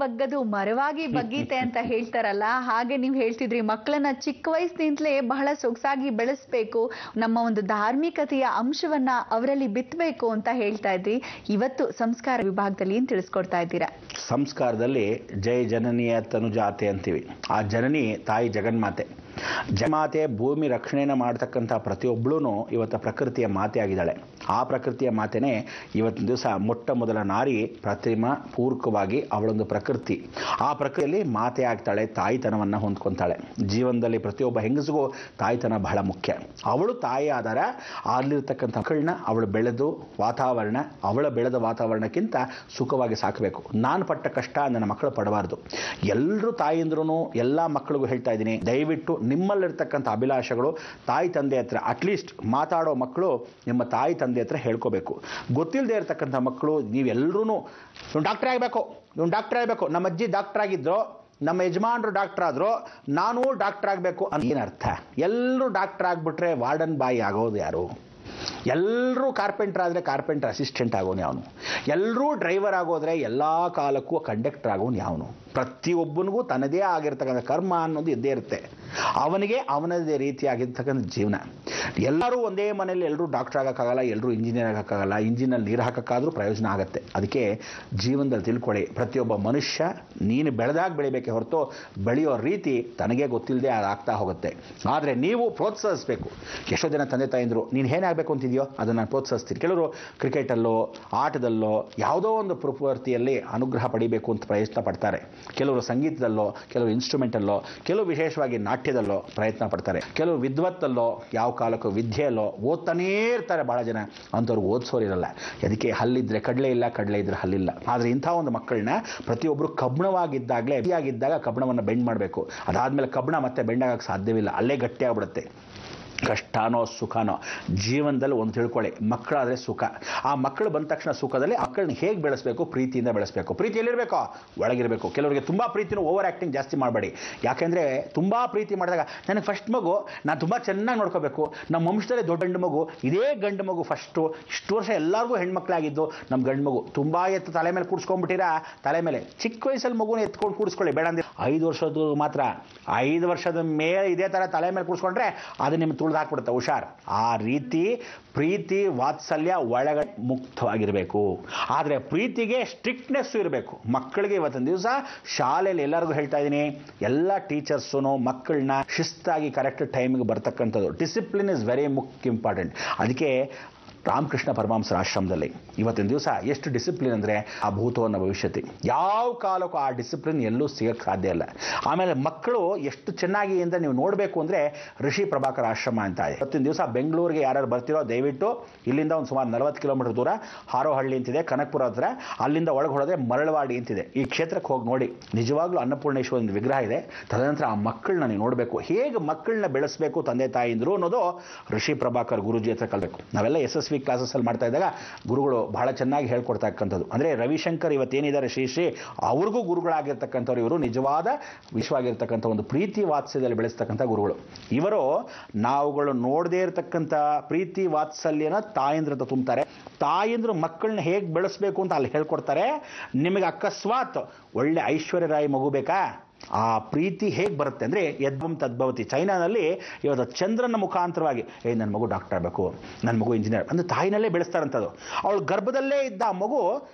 ಬಗ್ಗದು ಮರವಾಗಿ ಬಗ್ಗೀತೆ ಅಂತ ಹೇಳ್ತಾರಲ್ಲ, ಹಾಗೆ ನೀವು ಹೇಳ್ತಿದ್ರಿ ಮಕ್ಕಳನ್ನ ಚಿಕ್ಕ ವಯಸ್ಸಿನಿಂದಲೇ ಬಹಳ ಸೊಗಸಾಗಿ ಬೆಳೆಸ್ಬೇಕು, ನಮ್ಮ ಒಂದು ಧಾರ್ಮಿಕತೆಯ ಅಂಶವನ್ನ ಅವರಲ್ಲಿ ಬಿತ್ತಬೇಕು ಅಂತ ಹೇಳ್ತಾ ಇದ್ರಿ. ಇವತ್ತು ಸಂಸ್ಕಾರ ವಿಭಾಗದಲ್ಲಿ ಏನ್ ತಿಳಿಸ್ಕೊಡ್ತಾ ಇದ್ದೀರಾ? ಸಂಸ್ಕಾರದಲ್ಲಿ ಜೈ ಜನನಿಯ ತನುಜಾತೆ ಅಂತೀವಿ. ಆ ಜನನಿ ತಾಯಿ ಜಗನ್ಮಾತೆ. ಜಗನ್ಮಾತೆ ಭೂಮಿ ರಕ್ಷಣೆಯನ್ನು ಮಾಡ್ತಕ್ಕಂಥ ಪ್ರತಿಯೊಬ್ಬಳೂ ಇವತ್ತು ಪ್ರಕೃತಿಯ ಮಾತೆ ಆಗಿದ್ದಾಳೆ. ಆ ಪ್ರಕೃತಿಯ ಮಾತೆನೇ ಇವತ್ತಿನ ದಿವಸ ಮೊಟ್ಟ ಮೊದಲ ನಾರಿ ಪ್ರತಿಮಾ ಪೂರ್ವಕವಾಗಿ ಅವಳೊಂದು ಪ್ರಕೃತಿ. ಆ ಪ್ರಕೃತಿಯಲ್ಲಿ ಮಾತೆ ಆಗ್ತಾಳೆ, ತಾಯಿತನವನ್ನು ಹೊಂದ್ಕೊತಾಳೆ. ಜೀವನದಲ್ಲಿ ಪ್ರತಿಯೊಬ್ಬ ಹೆಂಗಸಿಗೂ ತಾಯಿತನ ಬಹಳ ಮುಖ್ಯ. ಅವಳು ತಾಯಿ ಆಧಾರ. ಅಲ್ಲಿರ್ತಕ್ಕಂಥ ಮಕ್ಕಳನ್ನ ಅವಳು ಬೆಳೆದು ವಾತಾವರಣ, ಅವಳ ಬೆಳೆದ ವಾತಾವರಣಕ್ಕಿಂತ ಸುಖವಾಗಿ ಸಾಕಬೇಕು. ನಾನು ಪಟ್ಟ ಕಷ್ಟ ನನ್ನ ಮಕ್ಕಳು ಪಡಬಾರ್ದು. ಎಲ್ಲರೂ ತಾಯಿಯಂದ್ರೂ ಎಲ್ಲ ಮಕ್ಕಳಿಗೂ ಹೇಳ್ತಾ ಇದ್ದೀನಿ, ದಯವಿಟ್ಟು ನಿಮ್ಮಲ್ಲಿರ್ತಕ್ಕಂಥ ಅಭಿಲಾಷೆಗಳು ತಾಯಿ ತಂದೆ ಹತ್ರ, ಅಟ್ಲೀಸ್ಟ್ ಮಾತಾಡೋ ಮಕ್ಕಳು ನಿಮ್ಮ ತಾಯಿ ತಂದೆ ಹತ್ರ ಹೇಳ್ಕೋಬೇಕು. ಗೊತ್ತಿಲ್ಲದೆ ಇರತಕ್ಕಂಥ ಮಕ್ಕಳು ನೀವೆಲ್ಲರೂ ಇವ್ನು ಡಾಕ್ಟರ್ ಆಗಬೇಕು, ಇವ್ನು ಡಾಕ್ಟರ್ ಆಗಬೇಕು, ನಮ್ಮ ಅಜ್ಜಿ ಡಾಕ್ಟರ್ ಆಗಿದ್ರು, ನಮ್ಮ ಯಜಮಾನರು ಡಾಕ್ಟರ್ ಆದರು, ನಾನು ಡಾಕ್ಟರ್ ಆಗಬೇಕು ಅಂತ ಏನರ್ಥ? ಎಲ್ಲರೂ ಡಾಕ್ಟರ್ ಆಗಿಬಿಟ್ರೆ ವಾರ್ಡನ್ ಬಾಯಿ ಆಗೋದು ಯಾರು? ಎಲ್ಲರೂ ಕಾರ್ಪೆಂಟರ್ ಆದರೆ ಕಾರ್ಪೆಂಟರ್ ಅಸಿಸ್ಟೆಂಟ್ ಆಗೋನು ಯಾವನು? ಎಲ್ಲರೂ ಡ್ರೈವರ್ ಆಗೋದ್ರೆ ಎಲ್ಲ ಕಾಲಕ್ಕೂ ಕಂಡಕ್ಟರ್ ಆಗೋನು ಯಾವನು? ಪ್ರತಿಯೊಬ್ಬನಿಗೂ ತನ್ನದೇ ಆಗಿರ್ತಕ್ಕಂಥ ಕರ್ಮ ಅನ್ನೋದು ಇದ್ದೇ ಇರುತ್ತೆ. ಅವನಿಗೆ ಅವನದೇ ರೀತಿಯಾಗಿರ್ತಕ್ಕಂಥ ಜೀವನ. ಎಲ್ಲರೂ ಒಂದೇ ಮನೆಯಲ್ಲಿ ಎಲ್ಲರೂ ಡಾಕ್ಟರ್ ಆಗೋಕ್ಕಾಗಲ್ಲ, ಎಲ್ಲರೂ ಇಂಜಿನಿಯರ್ ಆಗೋಕ್ಕಾಗಲ್ಲ. ಇಂಜಿನಲ್ಲಿ ನೀರು ಹಾಕೋಕ್ಕಾದ್ರೂ ಪ್ರಯೋಜನ ಆಗುತ್ತೆ. ಅದಕ್ಕೆ ಜೀವನದಲ್ಲಿ ತಿಳ್ಕೊಳ್ಳಿ, ಪ್ರತಿಯೊಬ್ಬ ಮನುಷ್ಯ ನೀನು ಬೆಳೆದಾಗ ಬೆಳಿಬೇಕೆ ಹೊರತು ಬೆಳೆಯೋ ರೀತಿ ತನಗೇ ಗೊತ್ತಿಲ್ಲದೆ ಆಗ್ತಾ ಹೋಗುತ್ತೆ. ಆದರೆ ನೀವು ಪ್ರೋತ್ಸಾಹಿಸಬೇಕು. ಎಷ್ಟೋ ಜನ ತಂದೆ ತಾಯಿಂದರು ನೀನು ಏನಾಗಬೇಕು ಅಂತಿದೆಯೋ ಅದನ್ನು ನಾನು ಪ್ರೋತ್ಸಾಹಿಸ್ತೀನಿ. ಕೆಲವರು ಕ್ರಿಕೆಟಲ್ಲೋ ಆಟದಲ್ಲೋ ಯಾವುದೋ ಒಂದು ಪ್ರವೃತ್ತಿಯಲ್ಲಿ ಅನುಗ್ರಹ ಪಡಿಬೇಕು ಅಂತ ಪ್ರಯತ್ನ ಪಡ್ತಾರೆ. ಕೆಲವರು ಸಂಗೀತದಲ್ಲೋ, ಕೆಲವರು ಇನ್ಸ್ಟ್ರೂಮೆಂಟಲ್ಲೋ, ಕೆಲವು ವಿಶೇಷವಾಗಿ ನಾಟ್ಯದಲ್ಲೋ ಪ್ರಯತ್ನ ಪಡ್ತಾರೆ. ಕೆಲವು ವಿದ್ವತ್ತಲ್ಲೋ, ಯಾವ ಕಾಲಕ್ಕೂ ವಿದ್ಯೆಯಲ್ಲೋ ಓದ್ತಾನೇ ಇರ್ತಾರೆ ಭಾಳ ಜನ. ಅಂಥವ್ರಿಗೆ ಓದಿಸೋರಿರಲ್ಲ. ಅದಕ್ಕೆ ಹಲ್ಲಿದ್ದರೆ ಕಡಲೆ ಇಲ್ಲ, ಕಡಲೆ ಇದ್ದರೆ ಹಲ್ಲಿಲ್ಲ. ಆದರೆ ಇಂಥ ಒಂದು ಮಕ್ಕಳನ್ನ ಪ್ರತಿಯೊಬ್ಬರು ಕಬ್ಬಣವಾಗಿದ್ದಾಗಲೇ ಆಗಿದ್ದಾಗ ಕಬ್ಬಣವನ್ನು ಬೆಂಡ್ ಮಾಡಬೇಕು. ಅದಾದಮೇಲೆ ಕಬ್ಬಣ ಮತ್ತೆ ಬೆಂಡಾಗಕ್ಕೆ ಸಾಧ್ಯವಿಲ್ಲ, ಅಲ್ಲೇ ಗಟ್ಟಿಯಾಗ್ಬಿಡುತ್ತೆ. ಕಷ್ಟನೋ ಸುಖನೋ ಜೀವನದಲ್ಲಿ ಒಂದು ತಿಳ್ಕೊಳ್ಳಿ, ಮಕ್ಕಳಾದರೆ ಸುಖ. ಆ ಮಕ್ಕಳು ಬಂದ ತಕ್ಷಣ ಸುಖದಲ್ಲಿ ಮಕ್ಕಳನ್ನ ಹೇಗೆ ಬೆಳೆಸಬೇಕು? ಪ್ರೀತಿಯಿಂದ ಬೆಳೆಸಬೇಕು. ಪ್ರೀತಿ ಎಲ್ಲಿರಬೇಕು? ಒಳಗಿರಬೇಕು. ಕೆಲವರಿಗೆ ತುಂಬ ಪ್ರೀತಿನೂ ಓವರ್ ಆ್ಯಕ್ಟಿಂಗ್ ಜಾಸ್ತಿ ಮಾಡಬೇಡಿ. ಯಾಕೆಂದರೆ ತುಂಬ ಪ್ರೀತಿ ಮಾಡಿದಾಗ ನನಗೆ ಫಸ್ಟ್ ಮಗು ನಾನು ತುಂಬ ಚೆನ್ನಾಗಿ ನೋಡ್ಕೋಬೇಕು, ನಮ್ಮ ವಂಶದಲ್ಲೇ ದೊಡ್ಡ ಗಂಡು ಮಗು, ಇದೇ ಗಂಡು ಮಗು ಫಸ್ಟು, ಇಷ್ಟು ವರ್ಷ ಎಲ್ಲರಿಗೂ ಹೆಣ್ಮಕ್ಳಾಗಿದ್ದು ನಮ್ಮ ಗಂಡು ಮಗು, ತುಂಬ ಎತ್ತು ತಲೆ ಮೇಲೆ ಕೂಡಿಸ್ಕೊಂಡ್ಬಿಟ್ಟಿರಾ. ತಲೆ ಮೇಲೆ ಚಿಕ್ಕ ವಯಸ್ಸಲ್ಲಿ ಮಗುನ ಎತ್ಕೊಂಡು ಕೂಡಿಸ್ಕೊಳ್ಳಿ, ಬೇಡ ಅಂದರೆ 5 ವರ್ಷದ ಮಾತ್ರ. 5 ವರ್ಷದ ಮೇಲೆ ಇದೇ ಥರ ತಲೆ ಮೇಲೆ ಕೂಡಿಸ್ಕೊಂಡ್ರೆ ಅದು ನಿಮ್ಮ ಹಾಕ್ಬಿಡುತ್ತೆ, ಹುಷಾರ್. ಆ ರೀತಿ ಪ್ರೀತಿ ವಾತ್ಸಲ್ಯ ಒಳಗಡೆ ಮುಕ್ತವಾಗಿರಬೇಕು. ಆದರೆ ಪ್ರೀತಿಗೆ ಸ್ಟ್ರಿಕ್ಟ್ನೆಸ್ಸು ಇರಬೇಕು. ಮಕ್ಕಳಿಗೆ ಇವತ್ತಿನ ದಿವಸ ಶಾಲೆಯಲ್ಲಿ ಎಲ್ಲರಿಗೂ ಹೇಳ್ತಾ ಇದ್ದೀನಿ, ಎಲ್ಲ ಟೀಚರ್ಸು ಮಕ್ಕಳನ್ನ ಶಿಸ್ತಾಗಿ ಕರೆಕ್ಟ್ ಟೈಮಿಗೆ ಬರ್ತಕ್ಕಂಥದ್ದು. Discipline is very important. ಅದಕ್ಕೆ ರಾಮಕೃಷ್ಣ ಪರಮಹಂಸರ ಆಶ್ರಮದಲ್ಲಿ ಇವತ್ತಿನ ದಿವಸ ಎಷ್ಟು ಡಿಸಿಪ್ಲಿನ್ ಅಂದರೆ ಆ ಭೂತವನ್ನ ಭವಿಷ್ಯತಿ. ಯಾವ ಕಾಲಕ್ಕೂ ಆ ಡಿಸಿಪ್ಲಿನ್ ಎಲ್ಲೂ ಸಿಗಕ್ಕೆ ಸಾಧ್ಯ ಇಲ್ಲ. ಆಮೇಲೆ ಮಕ್ಕಳು ಎಷ್ಟು ಚೆನ್ನಾಗಿ ಅಂತ ನೀವು ನೋಡಬೇಕು ಅಂದರೆ ಋಷಿ ಪ್ರಭಾಕರ ಆಶ್ರಮ ಅಂತ ಇದೆ. ಇವತ್ತಿನ ದಿವಸ ಬೆಂಗಳೂರಿಗೆ ಯಾರು ಬರ್ತಿರೋ ದಯವಿಟ್ಟು ಇಲ್ಲಿಂದ ಒಂದು ಸುಮಾರು 40 ಕಿಲೋಮೀಟರ್ ದೂರ ಹಾರೋಹಳ್ಳಿ ಅಂತಿದೆ, ಕನಕಪುರ ಹತ್ರ. ಅಲ್ಲಿಂದ ಒಳಗೆ ಹೊಡೆದ್ರೆ ಮರಳವಾಡಿ ಅಂತಿದೆ. ಈ ಕ್ಷೇತ್ರಕ್ಕೆ ಹೋಗಿ ನೋಡಿ, ನಿಜವಾಗ್ಲೂ ಅನ್ನಪೂರ್ಣೇಶ್ವರ ವಿಗ್ರಹ ಇದೆ. ತದನಂತರ ಆ ಮಕ್ಕಳನ್ನ ನೀವು ನೋಡಬೇಕು, ಹೇಗೆ ಮಕ್ಕಳನ್ನ ಬೆಳೆಸಬೇಕು ತಂದೆ ತಾಯಿಂದರು ಅನ್ನೋದು ಋಷಿ ಪ್ರಭಾಕರ್ ಗುರುಜಿ ಹತ್ರ ಕಲಿಬೇಕು. ನಾವೆಲ್ಲ ಕ್ಲಾಸಸ್ಸಲ್ಲಿ ಮಾಡ್ತಾ ಇದ್ದಾಗ ಗುರುಗಳು ಬಹಳ ಚೆನ್ನಾಗಿ ಹೇಳ್ಕೊಡ್ತಕ್ಕಂಥದ್ದು. ಅಂದರೆ ರವಿಶಂಕರ್ ಇವತ್ತೇನಿದ್ದಾರೆ ಶ್ರೀ ಅವ್ರಿಗೂ ಗುರುಗಳಾಗಿರ್ತಕ್ಕಂಥವ್ರು. ಇವರು ನಿಜವಾದ ವಿಶ್ವವಾಗಿರ್ತಕ್ಕಂಥ ಒಂದು ಪ್ರೀತಿ ವಾತ್ಸಲ್ಯದಲ್ಲಿ ಬೆಳೆಸ್ತಕ್ಕಂಥ ಗುರುಗಳು. ಇವರು ನಾವುಗಳು ನೋಡದೇ ಇರತಕ್ಕಂಥ ಪ್ರೀತಿ ವಾತ್ಸಲ್ಯನ ತಾಯಂದ್ರ ಅಂತ ತುಂಬ್ತಾರೆ. ತಾಯಂದ್ರು ಮಕ್ಕಳನ್ನ ಹೇಗೆ ಬೆಳೆಸಬೇಕು ಅಂತ ಅಲ್ಲಿ ಹೇಳ್ಕೊಡ್ತಾರೆ. ನಿಮಗೆ ಅಕಸ್ಮಾತ್ ಒಳ್ಳೆ ಐಶ್ವರ್ಯ ರಾಯ್ ಮಗು ಬೇಕಾ? ಆ ಪ್ರೀತಿ ಹೇಗೆ ಬರುತ್ತೆ ಅಂದರೆ ಯದ್ವಂ ತದ್ಭವತಿ. ಚೈನಾನಲ್ಲಿ ಇವತ್ತು ಚಂದ್ರನ ಮುಖಾಂತರವಾಗಿ ನನ್ನ ಮಗು ಡಾಕ್ಟರ್ ಆಗಬೇಕು, ನನ್ನ ಮಗು ಇಂಜಿನಿಯರ್ ಅಂದರೆ ತಾಯಿನಲ್ಲೇ ಬೆಳೆಸ್ತಾರಂಥದ್ದು. ಅವಳು ಗರ್ಭದಲ್ಲೇ ಇದ್ದ ಆ ಮಗು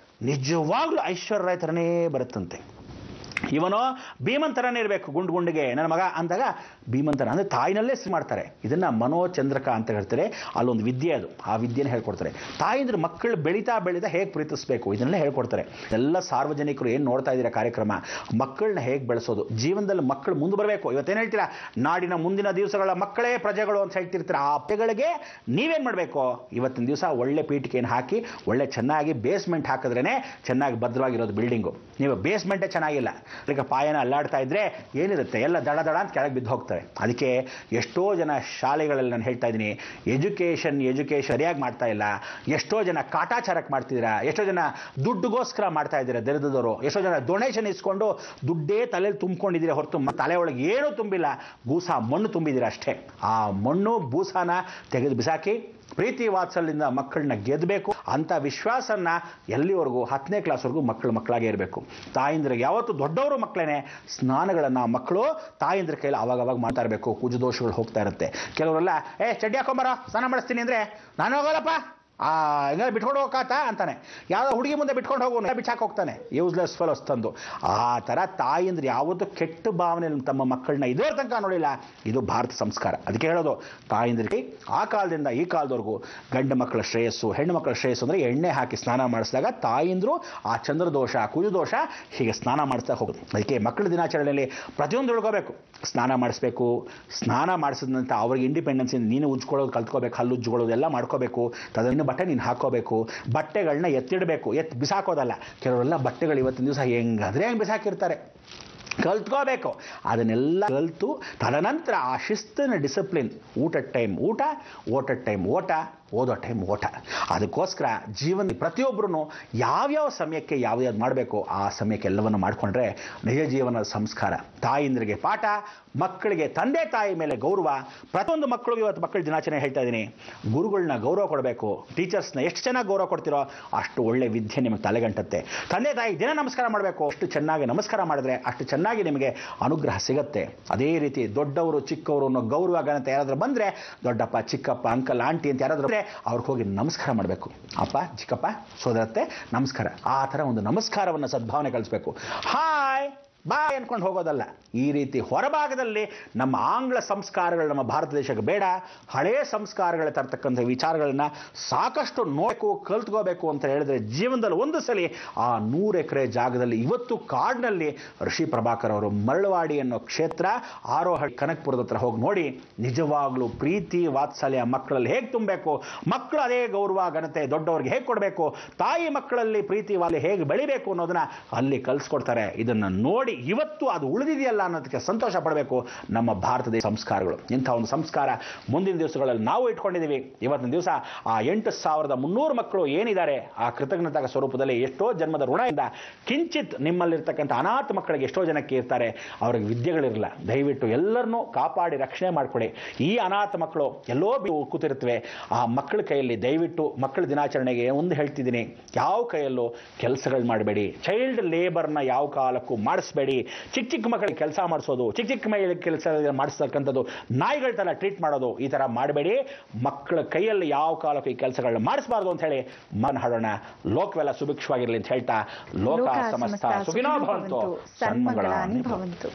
ನಿಜವಾಗ್ಲೂ ಐಶ್ವರ್ಯ ರಾಯ್ ಥರನೇ ಬರುತ್ತಂತೆ. ಇವನು ಭೀಮನ್ ಥರನೇ ಇರಬೇಕು, ಗುಂಡಿಗೆ ನನ್ನ ಮಗ ಅಂದಾಗ ಭೀಮನ್ ಥರ ಅಂದರೆ ತಾಯಿನಲ್ಲೇ ಮಾಡ್ತಾರೆ. ಇದನ್ನು ಮನೋಚಂದ್ರಕ ಅಂತ ಹೇಳ್ತಾರೆ. ಅಲ್ಲೊಂದು ವಿದ್ಯೆ, ಅದು ಆ ವಿದ್ಯೆನ ಹೇಳ್ಕೊಡ್ತಾರೆ. ತಾಯಿಂದ್ರೆ ಮಕ್ಕಳು ಬೆಳೀತಾ ಹೇಗೆ ಪ್ರೀತಿಸಬೇಕು ಇದನ್ನೆಲ್ಲ ಹೇಳ್ಕೊಡ್ತಾರೆ. ಎಲ್ಲ ಸಾರ್ವಜನಿಕರು ಏನು ನೋಡ್ತಾ ಇದ್ದೀರಾ ಕಾರ್ಯಕ್ರಮ, ಮಕ್ಕಳನ್ನ ಹೇಗೆ ಬೆಳೆಸೋದು, ಜೀವನದಲ್ಲಿ ಮಕ್ಕಳು ಮುಂದೆ ಬರಬೇಕು. ಇವತ್ತೇನು ಹೇಳ್ತೀರಾ, ನಾಡಿನ ಮುಂದಿನ ದಿವಸಗಳ ಮಕ್ಕಳೇ ಪ್ರಜೆಗಳು ಅಂತ ಹೇಳ್ತಿರ್ತೀರ. ಆ ಪ್ರಜೆಗಳಿಗೆ ನೀವೇನು ಮಾಡಬೇಕು, ಇವತ್ತಿನ ದಿವಸ ಒಳ್ಳೆ ಪೀಠಿಕೆಯನ್ನು ಹಾಕಿ ಒಳ್ಳೆ ಚೆನ್ನಾಗಿ ಬೇಸ್ಮೆಂಟ್ ಹಾಕಿದ್ರೇ ಚೆನ್ನಾಗಿ ಭದ್ರವಾಗಿರೋದು ಬಿಲ್ಡಿಂಗು. ನೀವು ಬೇಸ್ಮೆಂಟೇ ಚೆನ್ನಾಗಿಲ್ಲ, ಈಗ ಪಾಯನ ಅಲ್ಲಾಡ್ತಾ ಇದ್ರೆ ಏನಿರುತ್ತೆ, ಎಲ್ಲ ದಡ ಅಂತ ಕೆಳಗೆ ಬಿದ್ದು ಹೋಗ್ತವೆ. ಅದಕ್ಕೆ ಎಷ್ಟೋ ಜನ ಶಾಲೆಗಳಲ್ಲಿ ನಾನು ಹೇಳ್ತಾ ಇದ್ದೀನಿ, ಎಜುಕೇಷನ್ ಸರಿಯಾಗಿ ಮಾಡ್ತಾ ಇಲ್ಲ. ಎಷ್ಟೋ ಜನ ಕಾಟಾಚಾರಕ್ಕೆ ಮಾಡ್ತಿದ್ದೀರಾ, ಎಷ್ಟೋ ಜನ ದುಡ್ಡುಗೋಸ್ಕರ ಮಾಡ್ತಾ ಇದ್ದೀರಾ ದರಿದ್ರದವರು. ಎಷ್ಟೋ ಜನ ಡೊನೇಷನ್ ಇಸ್ಕೊಂಡು ದುಡ್ಡೇ ತಲೆಯಲ್ಲಿ ತುಂಬಿಕೊಂಡಿದ್ದೀರಾ ಹೊರತು ತಲೆ ಒಳಗೆ ಏನೂ ತುಂಬಿಲ್ಲ, ಬೂಸ ಮಣ್ಣು ತುಂಬಿದ್ದೀರಾ ಅಷ್ಟೇ. ಆ ಮಣ್ಣು ಬೂಸಾನ ತೆಗೆದು ಬಿಸಾಕಿ ಪ್ರೀತಿ ವಾತ್ಸಲ್ಯದಿಂದ ಮಕ್ಕಳನ್ನ ಗೆದ್ದಬೇಕು ಅಂತ ವಿಶ್ವಾಸನ ಎಲ್ಲಿವರೆಗೂ 10ನೇ ಕ್ಲಾಸ್ವರೆಗೂ ಮಕ್ಕಳಾಗೇ ಇರಬೇಕು. ತಾಯಿಂದ್ರಿಗೆ ಯಾವತ್ತು ದೊಡ್ಡವರು ಮಕ್ಕಳೇನೆ ಸ್ನಾನಗಳನ್ನು ಮಕ್ಕಳು ತಾಯಿಂದ್ರ ಕೈಲಿ ಅವಾಗ ಮಾಡ್ತಾ ಇರಬೇಕು. ಕುಜದೋಷಗಳು ಹೋಗ್ತಾ ಇರುತ್ತೆ. ಕೆಲವರೆಲ್ಲ ಚಡ್ಡಿ ಹಾಕೊಂಬರ ಸ್ನಾನ ಮಾಡಿಸ್ತೀನಿ ಅಂದರೆ ನಾನು ಹೋಗೋಲ್ಲಪ್ಪ ಹಿಂಗ ಬಿಟ್ಕೊಂಡು ಹೋಗಾತ ಅಂತಾನೆ. ಯಾವುದೋ ಹುಡುಗಿ ಮುಂದೆ ಬಿಟ್ಕೊಂಡು ಹೋಗೋನು ಬಿಚ್ಚಾಕ್ ಹೋಗ್ತಾನೆ, ಯೂಸ್ಲೆಸ್ ಫೆಲೋಸ್ ತಂದು. ಆ ಥರ ತಾಯಿಂದ್ರೆ ಯಾವತ್ತೂ ಕೆಟ್ಟ ಭಾವನೆ ತಮ್ಮ ಮಕ್ಕಳನ್ನ ಇದುವರೆ ತನಕ ನೋಡಿಲ್ಲ. ಇದು ಭಾರತ ಸಂಸ್ಕಾರ. ಅದಕ್ಕೆ ಹೇಳೋದು ತಾಯಿಂದ್ರಿಗೆ ಆ ಕಾಲದಿಂದ ಈ ಕಾಲದವರೆಗೂ ಗಂಡು ಮಕ್ಕಳ ಶ್ರೇಯಸ್ಸು ಹೆಣ್ಣು ಮಕ್ಕಳ ಶ್ರೇಯಸ್ಸು ಅಂದರೆ ಎಣ್ಣೆ ಹಾಕಿ ಸ್ನಾನ ಮಾಡಿಸಿದಾಗ ತಾಯಿಂದ್ರು ಆ ಚಂದ್ರದೋಷ ಕುಜದೋಷ ಹೀಗೆ ಸ್ನಾನ ಮಾಡಿಸ್ತಾ ಹೋಗೋದು. ಅದಕ್ಕೆ ಮಕ್ಕಳ ದಿನಾಚರಣೆಯಲ್ಲಿ ಪ್ರತಿಯೊಂದು ತಿಳ್ಕೋಬೇಕು. ಸ್ನಾನ ಮಾಡಿಸ್ಬೇಕು. ಸ್ನಾನ ಮಾಡಿಸಿದಂಥ ಅವ್ರಿಗೆ ಇಂಡಿಪೆಂಡೆನ್ಸ್ ನೀನು ಉಜ್ಕೊಳ್ಳೋದು ಕಲ್ತ್ಕೋಬೇಕು. ಹಲ್ಲು ಉಜ್ಕೊಳ್ಳೋದು ಎಲ್ಲ ಮಾಡ್ಕೋಬೇಕು. ತದನ್ನು ಬಟ್ಟೆ ನೀನು ಹಾಕೋಬೇಕು. ಬಟ್ಟೆಗಳನ್ನ ಎತ್ತಿಡಬೇಕು, ಬಿಸಾಕೋದಲ್ಲ. ಕೆಲವರೆಲ್ಲ ಬಟ್ಟೆಗಳು ಇವತ್ತಿನ ದಿವಸ ಹೆಂಗೆ ಬಿಸಾಕಿರ್ತಾರೆ. ಕಲ್ತ್ಕೋಬೇಕು. ಅದನ್ನೆಲ್ಲ ಕಲಿತು ತದನಂತರ ಆ ಶಿಸ್ತಿನ ಡಿಸಿಪ್ಲಿನ್, ಊಟದ ಟೈಮ್ ಊಟ, ಓಟದ ಟೈಮ್ ಓಟ, ಓದೋ ಟೈಮ್ ಓಟ. ಅದಕ್ಕೋಸ್ಕರ ಜೀವನ ಪ್ರತಿಯೊಬ್ಬರೂ ಯಾವ್ಯಾವ ಸಮಯಕ್ಕೆ ಯಾವ್ಯಾವ್ದು ಮಾಡಬೇಕು ಆ ಸಮಯಕ್ಕೆ ಎಲ್ಲವನ್ನು ಮಾಡಿಕೊಂಡ್ರೆ ನಿಜ ಜೀವನದ ಸಂಸ್ಕಾರ. ತಾಯಿಂದ್ರಿಗೆ ಪಾಠ, ಮಕ್ಕಳಿಗೆ ತಂದೆ ತಾಯಿ ಮೇಲೆ ಗೌರವ. ಪ್ರತಿಯೊಂದು ಮಕ್ಕಳಿಗೆ ಇವತ್ತು ಮಕ್ಕಳ ದಿನಾಚರಣೆ ಹೇಳ್ತಾ ಇದ್ದೀನಿ, ಗುರುಗಳನ್ನ ಗೌರವ ಕೊಡಬೇಕು. ಟೀಚರ್ಸ್ನ ಎಷ್ಟು ಚೆನ್ನಾಗಿ ಗೌರವ ಕೊಡ್ತೀರೋ ಅಷ್ಟು ಒಳ್ಳೆ ವಿದ್ಯೆ ನಿಮಗೆ ತಲೆಗಂಟತ್ತೆ. ತಂದೆ ತಾಯಿಗೆ ದಿನ ನಮಸ್ಕಾರ ಮಾಡಬೇಕು. ಅಷ್ಟು ಚೆನ್ನಾಗಿ ನಮಸ್ಕಾರ ಮಾಡಿದ್ರೆ ಅಷ್ಟು ಚೆನ್ನಾಗಿ ನಿಮಗೆ ಅನುಗ್ರಹ ಸಿಗುತ್ತೆ. ಅದೇ ರೀತಿ ದೊಡ್ಡವರು ಚಿಕ್ಕವರು ಅನ್ನೋ ಗೌರವ ಘನತೆ ಯಾರಾದರೂ ಬಂದರೆ, ದೊಡ್ಡಪ್ಪ ಚಿಕ್ಕಪ್ಪ ಅಂಕಲ್ ಆಂಟಿ ಅಂತ ಯಾರಾದರೂ ಅವ್ರಿಗೆ ಹೋಗಿ ನಮಸ್ಕಾರ ಮಾಡಬೇಕು. ಅಪ್ಪ ಚಿಕ್ಕಪ್ಪ ಸೋದರತ್ತೆ ನಮಸ್ಕಾರ. ಆ ಥರ ಒಂದು ನಮಸ್ಕಾರವನ್ನು ಸದ್ಭಾವನೆ ಕಲಿಸ್ಬೇಕು. ಹಾಯ್ ಬಾಯ್ ಅನ್ಕೊಂಡು ಹೋಗೋದಲ್ಲ. ಈ ರೀತಿ ಹೊರಭಾಗದಲ್ಲಿ ನಮ್ಮ ಆಂಗ್ಲ ಸಂಸ್ಕಾರಗಳು ನಮ್ಮ ಭಾರತ ದೇಶಕ್ಕೆ ಬೇಡ. ಹಳೆಯ ಸಂಸ್ಕಾರಗಳ ತರ್ತಕ್ಕಂಥ ವಿಚಾರಗಳನ್ನ ಸಾಕಷ್ಟು ನೋಡಬೇಕು, ಕಲ್ತ್ಕೋಬೇಕು ಅಂತ ಹೇಳಿದ್ರೆ ಜೀವನದಲ್ಲಿ ಒಂದು ಸಲ ಆ 100 ಎಕರೆ ಜಾಗದಲ್ಲಿ ಇವತ್ತು ಕಾಡಿನಲ್ಲಿ ಋಷಿ ಪ್ರಭಾಕರ್ ಅವರು ಮರಳವಾಡಿ ಅನ್ನೋ ಕ್ಷೇತ್ರ ಆರೋಹಳ್ಳಿ ಕನಕಪುರದ ಹತ್ರ ಹೋಗಿ ನೋಡಿ. ನಿಜವಾಗ್ಲೂ ಪ್ರೀತಿ ವಾತ್ಸಲ್ಯ ಮಕ್ಕಳಲ್ಲಿ ಹೇಗೆ ತುಂಬಬೇಕು, ಮಕ್ಕಳು ಅದೇ ಗೌರವ ಘನತೆ ದೊಡ್ಡವರಿಗೆ ಹೇಗೆ ಕೊಡಬೇಕು, ತಾಯಿ ಮಕ್ಕಳಲ್ಲಿ ಪ್ರೀತಿ ವಾತ್ಸಲ್ಯ ಹೇಗೆ ಬೆಳಿಬೇಕು ಅನ್ನೋದನ್ನ ಅಲ್ಲಿ ಕಲಿಸ್ಕೊಡ್ತಾರೆ. ಇದನ್ನು ನೋಡಿ ಇವತ್ತು ಅದು ಉಳಿದಿದೆಯಲ್ಲ ಅನ್ನೋದಕ್ಕೆ ಸಂತೋಷ ಪಡಬೇಕು. ನಮ್ಮ ಭಾರತ ದೇಶ ಸಂಸ್ಕಾರಗಳು ಇಂಥ ಒಂದು ಸಂಸ್ಕಾರ ಮುಂದಿನ ದಿವಸಗಳಲ್ಲಿ ನಾವು ಇಟ್ಕೊಂಡಿದ್ದೀವಿ. ಇವತ್ತಿನ ದಿವಸ ಆ 8300 ಮಕ್ಕಳು ಏನಿದ್ದಾರೆ ಆ ಕೃತಜ್ಞತಾ ಸ್ವರೂಪದಲ್ಲಿ ಎಷ್ಟೋ ಜನ್ಮದ ಋಣದಿಂದ ಕಿಂಚಿತ್ ನಿಮ್ಮಲ್ಲಿರ್ತಕ್ಕಂಥ ಅನಾಥ ಮಕ್ಕಳಿಗೆ ಎಷ್ಟೋ ಜನಕ್ಕೆ ಇರ್ತಾರೆ, ಅವ್ರಿಗೆ ವಿದ್ಯೆಗಳಿರಲ್ಲ. ದಯವಿಟ್ಟು ಎಲ್ಲರನ್ನೂ ಕಾಪಾಡಿ ರಕ್ಷಣೆ ಮಾಡಿಕೊಡಿ. ಈ ಅನಾಥ ಮಕ್ಕಳು ಎಲ್ಲೋ ಕೂತಿರ್ತವೆ. ಆ ಮಕ್ಕಳ ಕೈಯಲ್ಲಿ ದಯವಿಟ್ಟು ಮಕ್ಕಳ ದಿನಾಚರಣೆಗೆ ಒಂದು ಹೇಳ್ತಿದ್ದೀನಿ, ಯಾವ ಕೈಯಲ್ಲೂ ಕೆಲಸಗಳು ಮಾಡಬೇಡಿ. ಚೈಲ್ಡ್ ಲೇಬರ್ನ ಯಾವ ಕಾಲಕ್ಕೂ ಮಾಡಿಸ್ಬೇಡಿ. ಚಿಕ್ಕ ಮಕ್ಕಳಿಗೆ ಕೆಲಸ ಮಾಡಿಸೋದು, ಚಿಕ್ಕ ಮಕ್ಕಳಿಗೆ ಕೆಲಸ ಮಾಡಿಸ್ತಕ್ಕಂಥದ್ದು, ನಾಯಿಗಳ ಥರ ಟ್ರೀಟ್ ಮಾಡೋದು, ಈ ಥರ ಮಾಡಬೇಡಿ. ಮಕ್ಕಳ ಕೈಯಲ್ಲಿ ಯಾವ ಕಾಲಕ್ಕೂ ಈ ಕೆಲಸಗಳನ್ನ ಮಾಡಿಸಬಾರ್ದು ಅಂತ ಹೇಳಿ ಹಾಡೋಣ. ಲೋಕವೆಲ್ಲ ಸುಭಿಕ್ಷವಾಗಿರಲಿ ಅಂತ ಹೇಳ್ತಾ, ಲೋಕ ಸಮಸ್ತ ಸುಖಿನೋ ಭವಂತು, ಸನ್ಮಂಗಳಾನಿ ಭವಂತು.